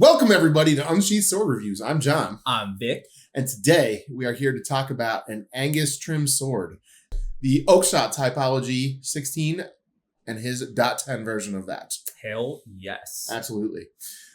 Welcome everybody to Unsheathed Sword Reviews. I'm John. I'm Vic. And today we are here to talk about an Angus Trim Sword, the Oakshott Typology 16 and his .10 version of that. Hell yes. Absolutely.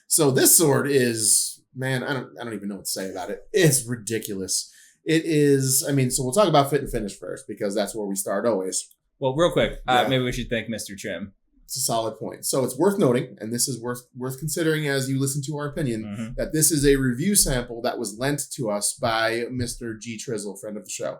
So this sword is, man, I don't even know what to say about it. It's ridiculous. It is, so we'll talk about fit and finish first because that's where we start always. Well, real quick, maybe we should thank Mr. Trim. It's a solid point. So it's worth noting, and this is worth considering as you listen to our opinion, that this is a review sample that was lent to us by Mr. G. Trizzle, friend of the show.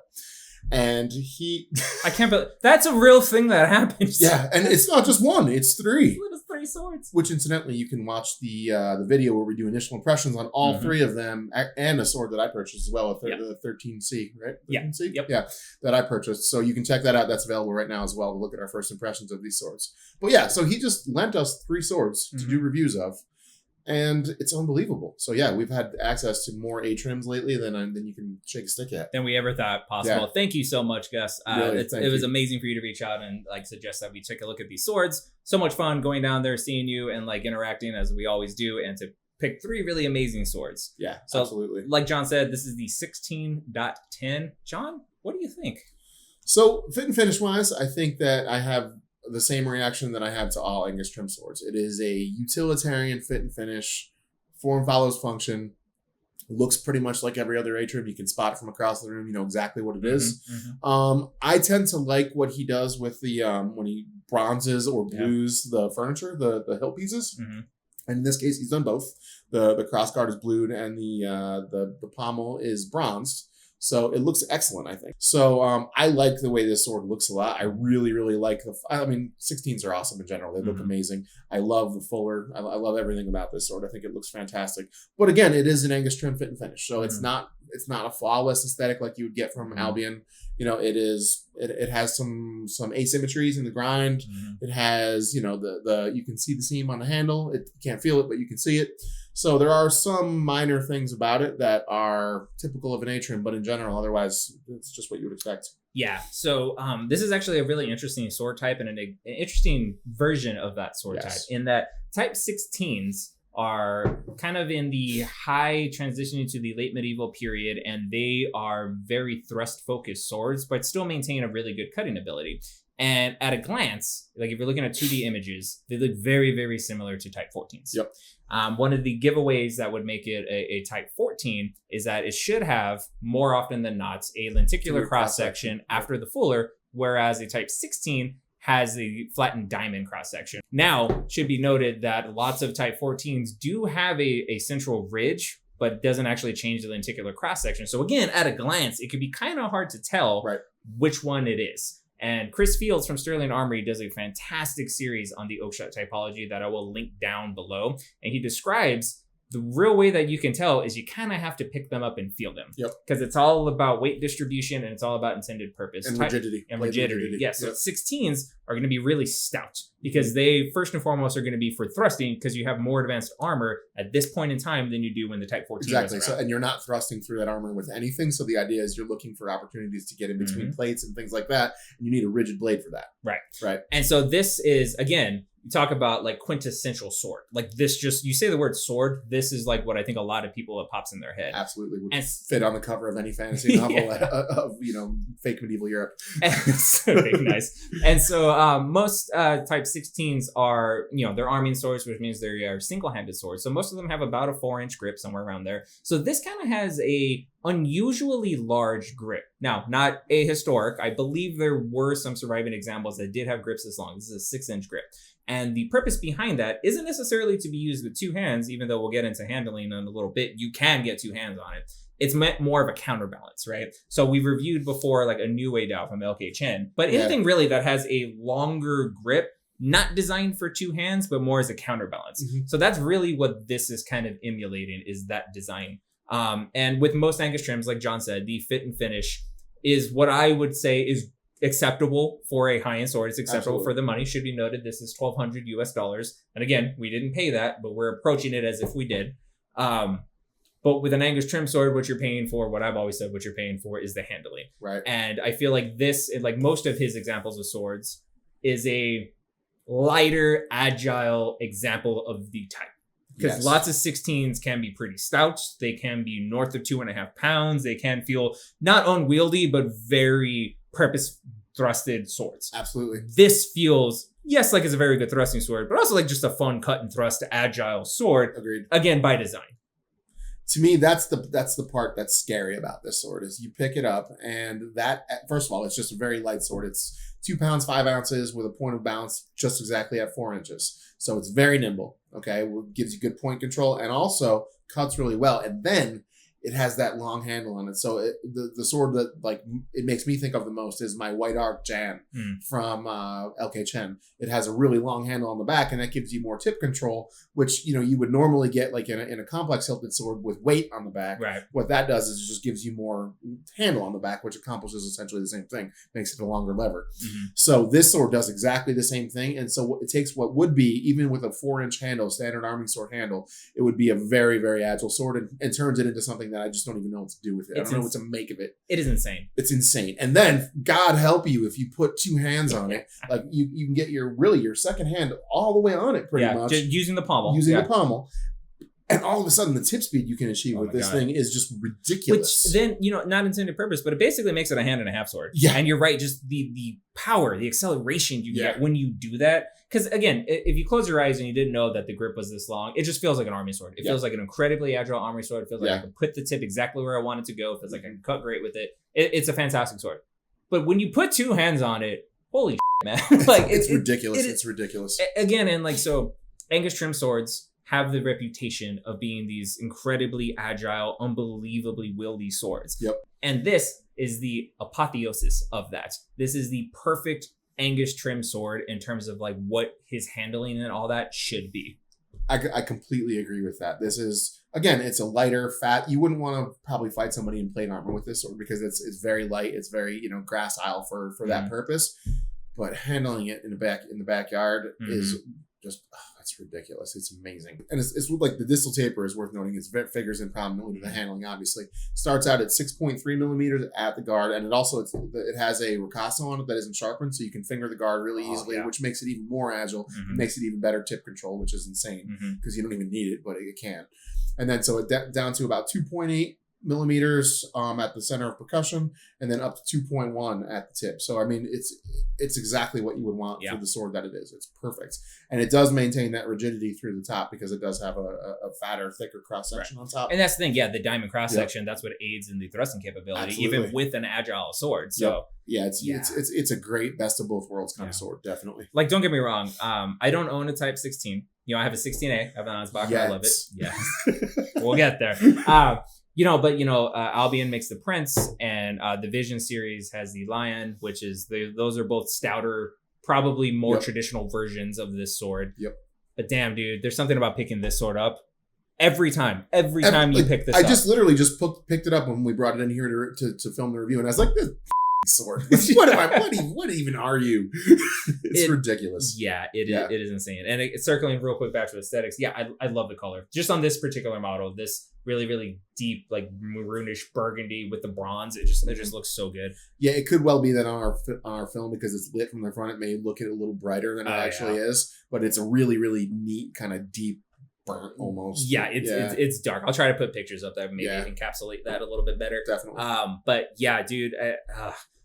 And he... I can't believe... That's a real thing that happens. Yeah, and it's not just one, it's three. It's 3 swords. Which, incidentally, you can watch the video where we do initial impressions on all three of them, and a sword that I purchased as well, the 13C, right? 13C? Yep. Yeah, that I purchased. So you can check that out. That's available right now as well to look at our first impressions of these swords. But yeah, so he just lent us 3 swords to do reviews of. And it's unbelievable. So yeah, we've had access to more A-trims lately than you can shake a stick at. Than we ever thought possible. Yeah. Thank you so much, Gus. Really, it was amazing for you to reach out and suggest that we take a look at these swords. So much fun going down there, seeing you and interacting as we always do, and to pick 3 really amazing swords. Yeah, so, absolutely. Like John said, this is the 16.10. John, what do you think? So fit and finish wise, I think that I have the same reaction that I have to all Angus Trim swords. It is a utilitarian fit and finish. Form follows function. It looks pretty much like every other A-trim. You can spot it from across the room. You know exactly what it is. I tend to like what he does with the when he bronzes or blues the furniture, the hilt pieces. And in this case, he's done both. The crossguard is blued and the pommel is bronzed. So it looks excellent, I think. So I like the way this sword looks a lot. I really, really like 16s are awesome in general. They look amazing. I love the fuller. I love everything about this sword. I think it looks fantastic. But again, it is an Angus Trim fit and finish. So it's not a flawless aesthetic like you would get from Albion. You know, it has some asymmetries in the grind. It has, you can see the seam on the handle. You can't feel it, but you can see it. So there are some minor things about it that are typical of an A-trim, but in general, otherwise, it's just what you would expect. Yeah. So this is actually a really interesting sword type and an interesting version of that sword type, in that type 16s are kind of in the high transitioning to the late medieval period, and they are very thrust-focused swords, but still maintain a really good cutting ability. And at a glance, like if you're looking at 2D images, they look very, very similar to type 14s. Yep. One of the giveaways that would make it a type 14 is that it should have, more often than not, a lenticular cross-section after the fuller, whereas a type 16 has a flattened diamond cross-section. Now, should be noted that lots of type 14s do have a central ridge, but it doesn't actually change the lenticular cross-section. So again, at a glance, it could be kind of hard to tell which one it is. And Chris Fields from Sterling Armory does a fantastic series on the Oakshott typology that I will link down below. And he describes the real way that you can tell is you kind of have to pick them up and feel them. Yep. Because it's all about weight distribution and it's all about intended purpose. And rigidity. And rigidity. Yes. So 16s are going to be really stout because they, first and foremost, are going to be for thrusting because you have more advanced armor at this point in time than you do when the type 14 Exactly. So, and you're not thrusting through that armor with anything. So the idea is you're looking for opportunities to get in between plates and things like that. And you need a rigid blade for that. Right. And so this is, again, you talk about quintessential sword. This you say the word sword, this is what I think a lot of people, it pops in their head. Absolutely. Would fit on the cover of any fantasy novel of fake medieval Europe. So big, nice. And so most type 16s are, they're arming swords, which means they're single-handed swords. So most of them have about a 4-inch grip, somewhere around there. So this kind of has a unusually large grip. Now, not ahistoric. I believe there were some surviving examples that did have grips this long. This is a 6-inch grip. And the purpose behind that isn't necessarily to be used with 2 hands, even though we'll get into handling in a little bit. You can get 2 hands on it. It's meant more of a counterbalance, right? So we've reviewed before a new way down from LK Chen, but anything really that has a longer grip, not designed for 2 hands, but more as a counterbalance. So that's really what this is kind of emulating, is that design. And with most Angus trims, like John said, the fit and finish is what I would say is acceptable for a high-end sword. It's acceptable for the money. Should be noted, this is $1,200 US. And again, we didn't pay that, but we're approaching it as if we did. But with an Angus Trim sword, what you're paying for, what I've always said, what you're paying for is the handling. Right. And I feel like this, like most of his examples of swords, is a lighter, agile example of the type. Because lots of 16s can be pretty stout. They can be north of 2.5 pounds. They can feel not unwieldy, but very purpose thrusted swords. Absolutely. This feels, yes, like it's a very good thrusting sword, but also like just a fun cut and thrust, agile sword. Agreed. Again, by design. To me, that's the part that's scary about this sword is you pick it up and that, first of all, it's just a very light sword. It's 2 pounds, 5 ounces with a point of balance just exactly at 4 inches. So it's very nimble. Okay. Gives you good point control and also cuts really well. And then it has that long handle on it. So the sword that like it makes me think of the most is my White Arc Jan from LK Chen. It has a really long handle on the back, and that gives you more tip control, which you would normally get like in a complex hilted sword with weight on the back. Right. What that does is it just gives you more handle on the back, which accomplishes essentially the same thing, makes it a longer lever. So this sword does exactly the same thing, and so it takes what would be even with a 4-inch handle, standard arming sword handle, it would be a very very agile sword, and turns it into something that I just don't even know what to do with it. I don't know what to make of it. It is insane. It's insane. And then, God help you if you put 2 hands on it. Like you can get your second hand all the way on it pretty much. Just using the pommel. The pommel. And all of a sudden, the tip speed you can achieve with this thing is just ridiculous. Which then, not intended purpose, but it basically makes it a hand and a half sword. Yeah. And you're right, just the power, the acceleration you get when you do that. Because again, if you close your eyes and you didn't know that the grip was this long, it just feels like an army sword. It feels like an incredibly agile army sword. It feels like I can put the tip exactly where I want it to go. It feels like I can cut great with it. It's a fantastic sword. But when you put 2 hands on it, holy shit, man. Like it's ridiculous. It's ridiculous. Again, and like so Angus Trim Swords have the reputation of being these incredibly agile, unbelievably wieldy swords. Yep. And this is the apotheosis of that. This is the perfect Angus Trim Sword in terms of like what his handling and all that should be. I completely agree with that. This is, again, it's a lighter, fat. You wouldn't want to probably fight somebody in plate armor with this sword because it's very light. It's very, gracile for that purpose. But handling it in the backyard is just, it's ridiculous. It's amazing. And it's like the distal taper is worth noting. It figures in prominently with the handling, obviously. Starts out at 6.3 millimeters at the guard. And it has a ricasso on it that isn't sharpened. So you can finger the guard really easily, which makes it even more agile. It makes it even better tip control, which is insane because you don't even need it, but it can. And then so it down to about 2.8 millimeters at the center of percussion, and then up to 2.1 at the tip. So I mean, it's exactly what you would want for the sword that it is. It's perfect, and it does maintain that rigidity through the top because it does have a fatter, thicker cross section on top. And that's the thing, the diamond cross section. That's what aids in the thrusting capability, even with an agile sword. So it's a great best of both worlds kind of sword, definitely. Like, don't get me wrong, I don't own a Type 16. I have a 16A. I have an Ansbach. I love it. Yes, we'll get there. Albion makes the Prince, and the Vision series has the Lion, which is those are both stouter, probably more traditional versions of this sword. Yep. But damn, dude, there's something about picking this sword up. Every time you pick this up. I just literally just picked it up when we brought it in here to film the review, and I was like, this sword. What even are you? It's ridiculous. Yeah, it is insane. And circling real quick back to aesthetics, I love the color. Just on this particular model, this really, really deep, like maroonish burgundy with the bronze, it just looks so good. Yeah, it could well be that on our film, because it's lit from the front, it may look a little brighter than it actually is, but it's a really, really neat kind of deep burnt almost. Yeah, it's dark. I'll try to put pictures up there, maybe encapsulate that a little bit better. Definitely. But yeah, dude.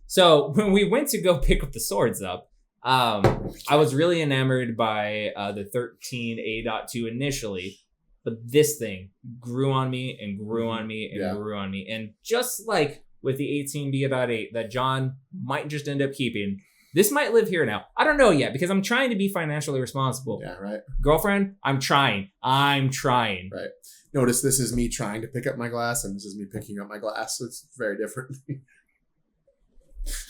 So when we went to go pick up the swords up, I was really enamored by the 13A.2 initially, but this thing grew on me and grew on me and grew on me. And just like with the 18B.8 that John might just end up keeping, this might live here now. I don't know yet because I'm trying to be financially responsible. Yeah, right. Girlfriend, I'm trying. Right. Notice this is me trying to pick up my glass and this is me picking up my glass. So it's very different.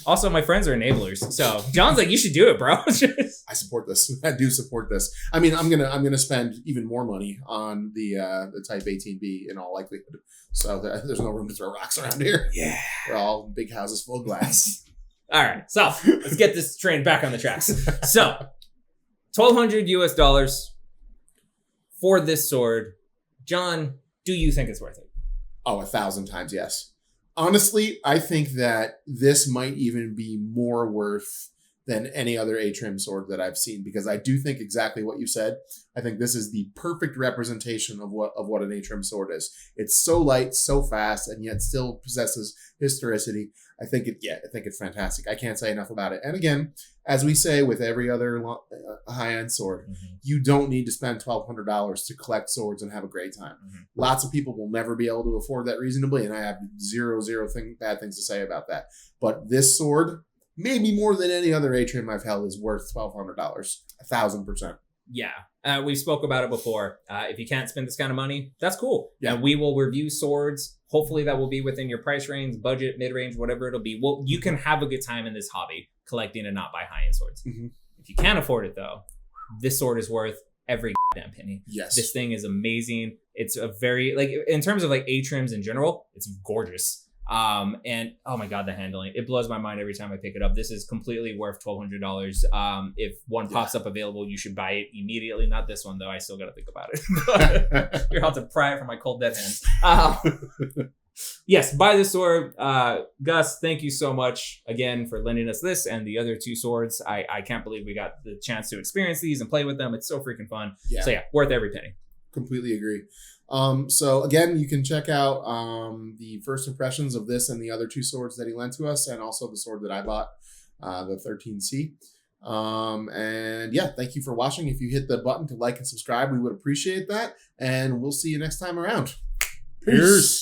Also, my friends are enablers. So John's like, you should do it, bro. I support this. I do support this. I mean, I'm gonna spend even more money on the Type 18B in all likelihood. So there's no room to throw rocks around here. Yeah. We're all big houses full of glass. All right. So let's get this train back on the tracks. So $1,200 US for this sword. John, do you think it's worth it? Oh, 1,000 times yes. Honestly, I think that this might even be more worth than any other Atrim sword that I've seen, because I do think exactly what you said. I think this is the perfect representation of what an Atrim sword is. It's so light, so fast, and yet still possesses historicity. I think it's fantastic. I can't say enough about it. And again, as we say with every other high-end sword, you don't need to spend $1,200 to collect swords and have a great time. Lots of people will never be able to afford that reasonably, and I have zero bad things to say about that. But this sword, maybe more than any other Atrim I've held, is worth $1,200, 1,000%. Yeah, we spoke about it before. If you can't spend this kind of money, that's cool. Yeah, we will review swords. Hopefully that will be within your price range, budget, mid-range, whatever it'll be. Well, you can have a good time in this hobby collecting and not buy high-end swords. If you can't afford it though, this sword is worth every damn penny. Yes. This thing is amazing. It's a very, like, in terms of like Atrims in general, it's gorgeous. And oh my God, the handling, it blows my mind every time I pick it up. This is completely worth $1,200. If one pops up available, you should buy it immediately. Not this one though. I still got to think about it. You're about to pry it from my cold dead hands. Yes, buy this sword. Gus, thank you so much again for lending us this and the other two swords. I can't believe we got the chance to experience these and play with them. It's so freaking fun. Yeah. So yeah, worth every penny. Completely agree. So again, you can check out the first impressions of this and the other two swords that he lent to us, and also the sword that I bought, the 13C. And yeah, thank you for watching. If you hit the button to like and subscribe, we would appreciate that. And we'll see you next time around. Peace.